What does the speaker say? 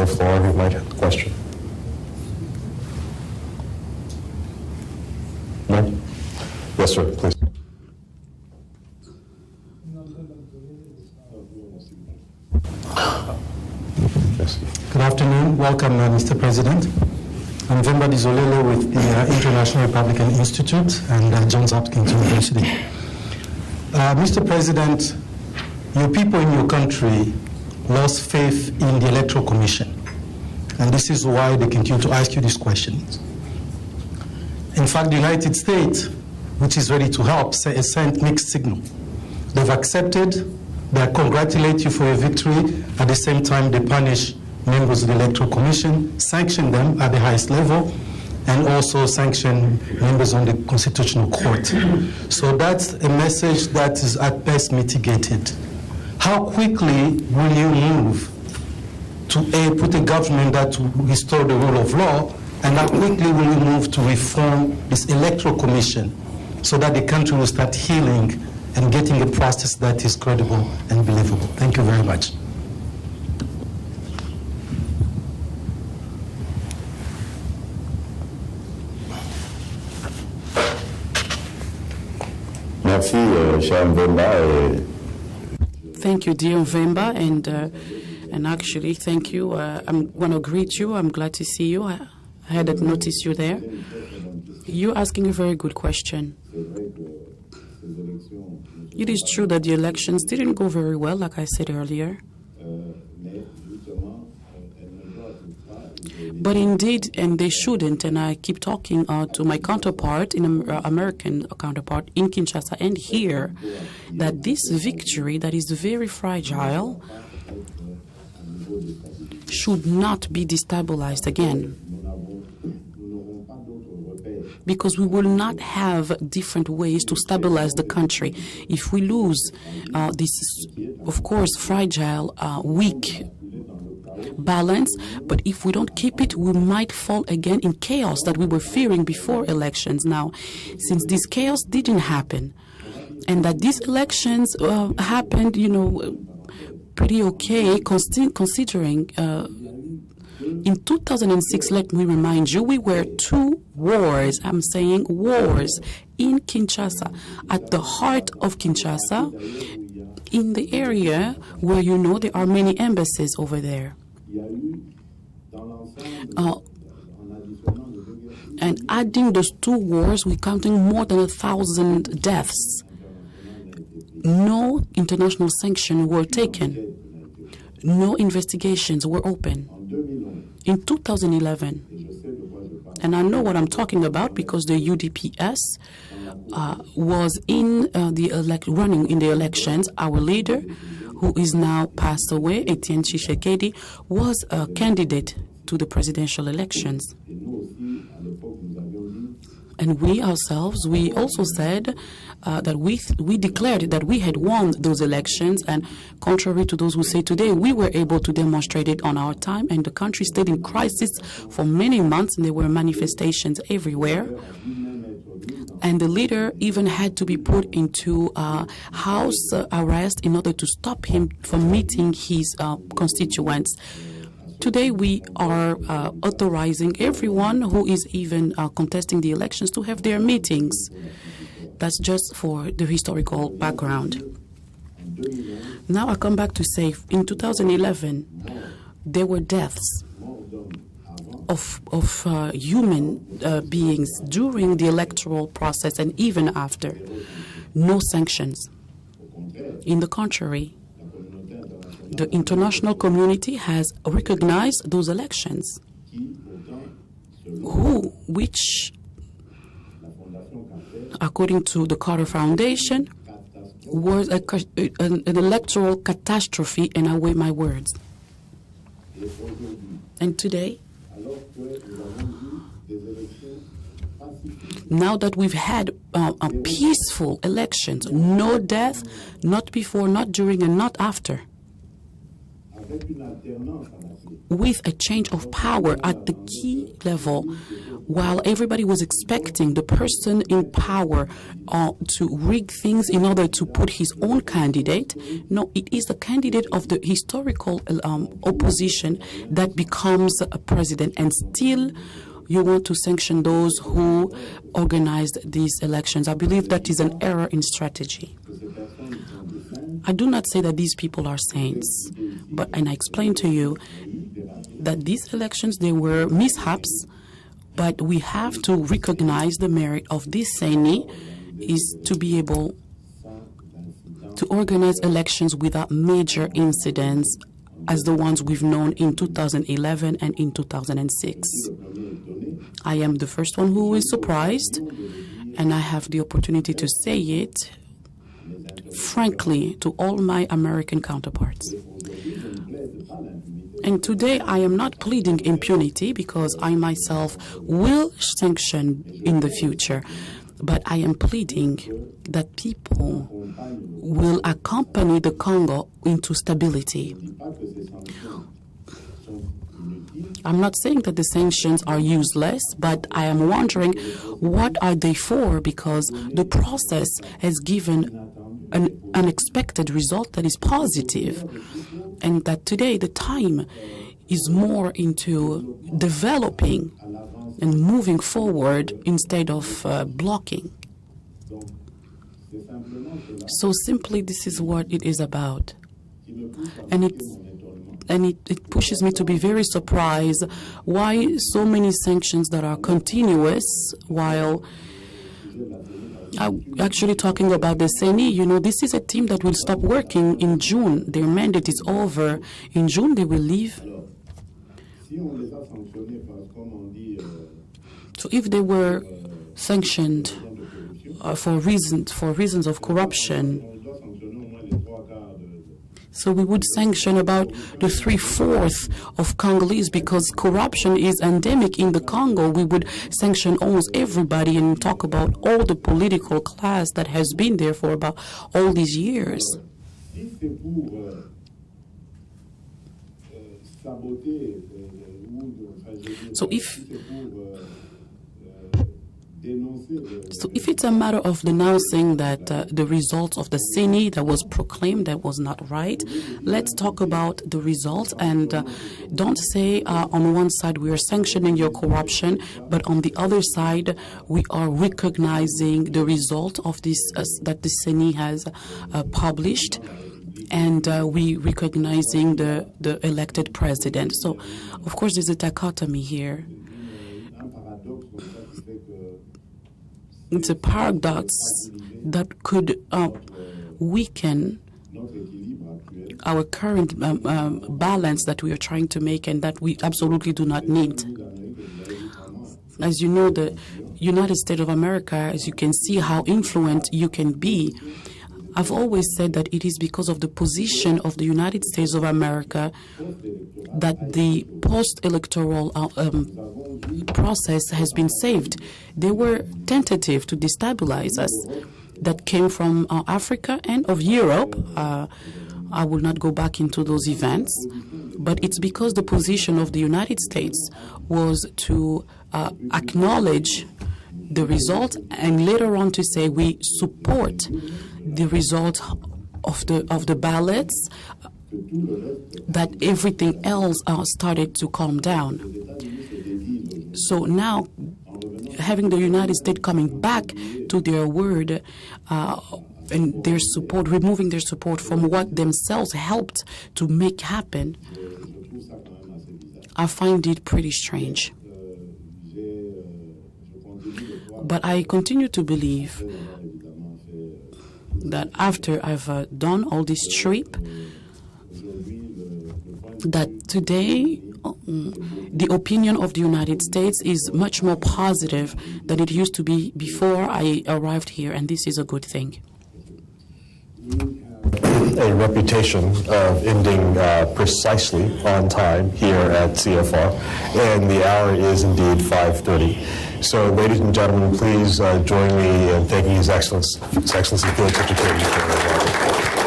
floor who might have a question. No? Yes, sir, please. Good afternoon. Welcome, Mr. President. I'm Vemba Dizolele with the International Republican Institute and Johns Hopkins University. Mr. President, your people in your country lost faith in the Electoral Commission, and this is why they continue to ask you these questions. In fact, the United States, which is ready to help, sent mixed signal. They've accepted, they congratulate you for your victory, at the same time they punish members of the Electoral Commission, sanction them at the highest level, and also sanction members on the Constitutional Court. So that's a message that is at best mitigated. How quickly will you move to put a government that will restore the rule of law, and how quickly will you move to reform this Electoral Commission so that the country will start healing and getting a process that is credible and believable? Thank you very much. Merci, cher Mvemba. Thank you, dear Mvemba, and actually, thank you. I want to greet you. I'm glad to see you. I hadn't noticed you there. You're asking a very good question. It is true that the elections didn't go very well, like I said earlier. But indeed, and they shouldn't, and I keep talking to my counterpart, American counterpart in Kinshasa and here, that this victory that is very fragile should not be destabilized again. Because we will not have different ways to stabilize the country. If we lose this, of course, fragile, weak balance, but if we don't keep it, we might fall again in chaos that we were fearing before elections. Now, since this chaos didn't happen, and that these elections happened, pretty okay, considering in 2006, let me remind you, we were two wars, I'm saying wars, in Kinshasa, at the heart of Kinshasa, in the area where there are many embassies over there. And adding those two wars, we're counting more than 1,000 deaths. No international sanctions were taken. No investigations were open. In 2011, and I know what I'm talking about because the UDPS was in running in the elections. Our leader, who is now passed away, Felix Tshisekedi, was a candidate to the presidential elections. And we ourselves, we also said that we declared that we had won those elections, and contrary to those who say today, we were able to demonstrate it on our time, and the country stayed in crisis for many months, and there were manifestations everywhere. And the leader even had to be put into house arrest in order to stop him from meeting his constituents. Today, we are authorizing everyone who is even contesting the elections to have their meetings. That's just for the historical background. Now I come back to say, in 2011, there were deaths of human beings during the electoral process and even after. No sanctions. In the contrary, the international community has recognized those elections, which, according to the Carter Foundation, was an electoral catastrophe, and I weigh my words. And today, now that we've had peaceful elections, no death, not before, not during, and not after, with a change of power at the key level, while everybody was expecting the person in power to rig things in order to put his own candidate, no, it is the candidate of the historical opposition that becomes a president, and still you want to sanction those who organized these elections. I believe that is an error in strategy. I do not say that these people are saints, and I explained to you that these elections, they were mishaps, but we have to recognize the merit of this CENI is to be able to organize elections without major incidents as the ones we've known in 2011 and in 2006. I am the first one who is surprised, and I have the opportunity to say it frankly to all my American counterparts. And today I am not pleading impunity because I myself will sanction in the future, but I am pleading that people will accompany the Congo into stability. I'm not saying that the sanctions are useless, but I am wondering what are they for, because the process has given an unexpected result that is positive, and that today the time is more into developing and moving forward instead of blocking. So simply this is what it is about. And it pushes me to be very surprised why so many sanctions that are continuous, while actually talking about the CENI, you know, this is a team that will stop working in June. Their mandate is over. In June, they will leave. So if they were sanctioned for reasons of corruption, so we would sanction about the 3/4 of Congolese, because corruption is endemic in the Congo. We would sanction almost everybody and talk about all the political class that has been there for about all these years. So if it's a matter of denouncing that the results of the CENI that was proclaimed that was not right, let's talk about the results, and don't say on one side we are sanctioning your corruption, but on the other side we are recognizing the result of this that the CENI has published, and we recognizing the elected president. So of course there's a dichotomy here. It's a paradox that could weaken our current balance that we are trying to make, and that we absolutely do not need. As you know, the United States of America, as you can see how influent you can be, I've always said that it is because of the position of the United States of America that the post-electoral process has been saved. They were tentative to destabilize us. That came from Africa and of Europe. I will not go back into those events, but it's because the position of the United States was to acknowledge the result and later on to say we support the result of the ballots, that everything else started to calm down. So now, having the United States coming back to their word and their support, removing their support from what themselves helped to make happen, I find it pretty strange. But I continue to believe that after I've done all this trip, that today the opinion of the United States is much more positive than it used to be before I arrived here, and this is a good thing. A reputation of ending precisely on time here at CFR, and the hour is indeed 5:30. So, ladies and gentlemen, please join me in thanking His Excellency Felix Tshisekedi for